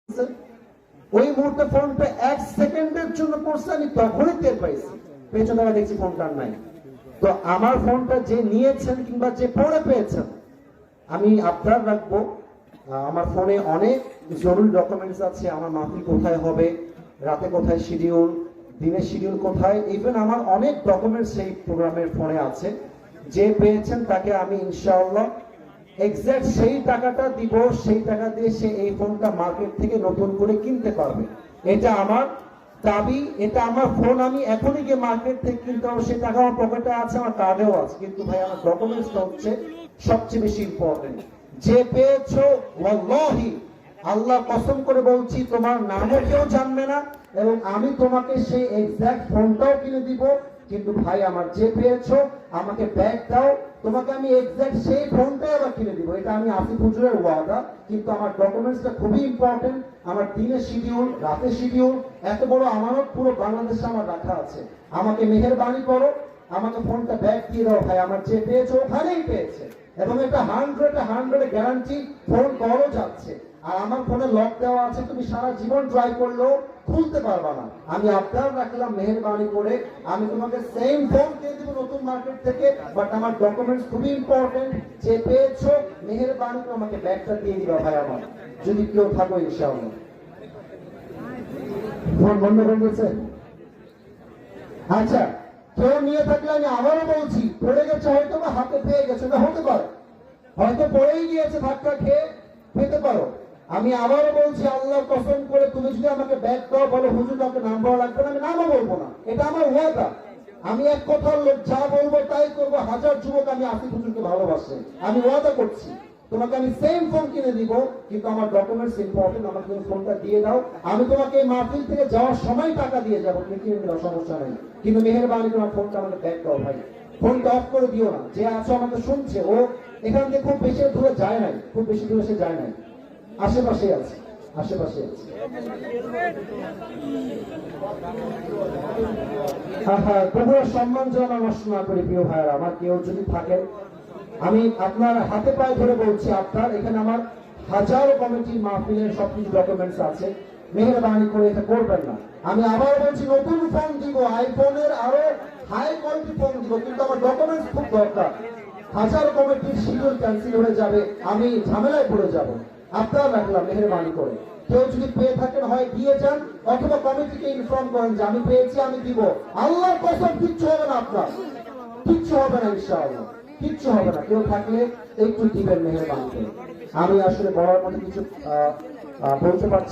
ওই মুহূর্তে ফোনটা 1 সেকেন্ডের জন্য পড়ছে, আমি তখনই টের পাইছি, পেছনে দেখছি ফোনটা নাই। তো আমার ফোনটা যে নিয়েছেন কিংবা যে পড়ে পেয়েছেন, আমি আপনার রাখবো। আমার ফোনে অনেক জরুরি ডকুমেন্টস আছে, আমার মাহফিল কোথায় হবে, রাতে কোথায় শিডিউল, দিনের শিডিউল কোথায়, ইভেন আমার অনেক ডকুমেন্টস সেই প্রোগ্রামের ফোনে আছে। যে পেয়েছেন তাকে আমি ইনশাআল্লাহ এক্সাক্ট সেই টাকাটা দিব, সেই টাকা দিয়ে সে এই ফোনটা মার্কেট থেকে নতুন করে কিনতে পারবে। এটা আমার দাবি, এটা আমার ফোন, আমি এখনই গিয়ে মার্কেট থেকে কিনতে পারবো, সেই টাকা আমার পকেটে আছে, আমার কার্ডেও আছে। কিন্তু ভাই আমার ডকুমেন্টসটা হচ্ছে সবচেয়ে বেশি ইম্পর্টেন্ট। যে পেয়েছো ওয়াল্লাহি আল্লাহ কসম করে বলছি, তোমার নামও কেউ জানবে না এবং আমি তোমাকে সেই এক্সাক্ট ফোনটাও কিনে দিব। কিন্তু ভাই আমার যে পেয়েছো আমাকে ব্যাগ দাও, তোমাকে আমি এক্সাক্ট সেই ফোনটাই আবার কিনে দিব। এটা আমি আসিফ হুজুরের ওয়াদা। কিন্তু আমার ডকুমেন্টসটা খুবই ইম্পর্টেন্ট। আমার দিনের শিডিউল, রাতের শিডিউল, এত বড় আমানত পুরো বাংলাদেশে আমার রাখা আছে। আমাকে মেহেরবানি করো, আমাকে ফোনটা ব্যাগ দিয়ে দাও ভাই। আমার যে পেয়েছো ওখানেই পেয়েছে এবং এটা 100 গ্যারান্টি, ফোন করো যাচ্ছে। আর আমার ফোনে লক দেওয়া আছে, তুমি সারা জীবন ট্রাই করলেও খুলতে পারবা না। আমি আপনার রাখলাম মেহেরবানি করে, আমি তোমাকে সেম ফোন দিয়ে দিব নতুন মার্কেট থেকে, বাট আমার ডকুমেন্টস খুবই ইম্পর্টেন্ট। যে পেয়েছো মেহেরবানি করে আমাকে ব্যাগটা দিয়ে দিবা ভাই আমার, যদি কেউ থাকো ইনশাআল্লাহ। ফোন বন্ধ করে দিয়েছে? আচ্ছা, কেউ নিয়ে থাকলে আমি আবারও বলছি, পড়ে গেছে হয়তো বা হাতে পেয়ে গেছে, না হতে পারে, হয়তো পড়েই গিয়েছে, ধাক্কা খেয়ে পেতে পারো। আমি আবারও বলছি আল্লাহর কসম করে, তুমি যদি আমাকে ব্যাগ দাও, বলো হুজুর আমাকে নাম বলা লাগবে না, আমি নামও বলবো না। এটা আমার ওয়াদা। আমি এক কথার লোক, যা বলবো তাই করবো। হাজার যুবক আমি আসিফ হুজুরকে ভালোবাসে, আমি ওয়াদা করছি তোমাকে আমি সেম ফোন কিনে দিব। কিন্তু আমার ডকুমেন্টস ইম্পর্টেন্ট, আমাকে তুমি ফোনটা দিয়ে দাও। আমি তোমাকে এই মাহফিল থেকে যাওয়ার সময় টাকা দিয়ে যাবো, তুমি কিনে নিও, সমস্যা নেই। কিন্তু মেহেরবানি তোমার ফোনটা আমাকে ব্যাগ দাও ভাই। ফোনটা অফ করে দিও না। যে আছো আমাকে শুনছে, ও এখান থেকে খুব বেশি দূরে যায় নাই, খুব বেশি দূরে সে যায় নাই, আশেপাশে আছে, আশেপাশে আছে। তবুও সম্মান যেন নষ্ট না করি প্রিয় ভাইয়েরা আমার। কেউ যদি থাকেন, আমি আপনার হাতে পায়ে ধরে বলছি, আপনার এখানে আমার হাজারো কমিটির মাহফিলের সবকিছু ডকুমেন্টস আছে, মেহেরবানি করে এটা করবেন না। আমি আবার বলছি, নতুন ফোন দিব, আইফোনের আরো হাই কোয়ালিটি ফোন দিব, কিন্তু আমার ডকুমেন্টস খুব দরকার। হাজার কমিটির শিডিউল ক্যান্সেল হয়ে যাবে, আমি ঝামেলায় পড়ে যাব। আপনার রাখলাম মেহেরবানি করে। কেউ যদি পেয়ে থাকেন হয় দিয়ে যান, অথবা কমিটিকে ইনফর্ম করেন যে আমি পেয়েছি, আমি দিব। আল্লাহর কসম কিচ্ছু হবে না, আপনার কিচ্ছু হবে না ইনশাআল্লাহ, কিচ্ছু হবে না। কেউ থাকলে একটু দিবেন মেহেরবানি করে। আমি আসলে বলার মতো কিছু বলতে পারছি।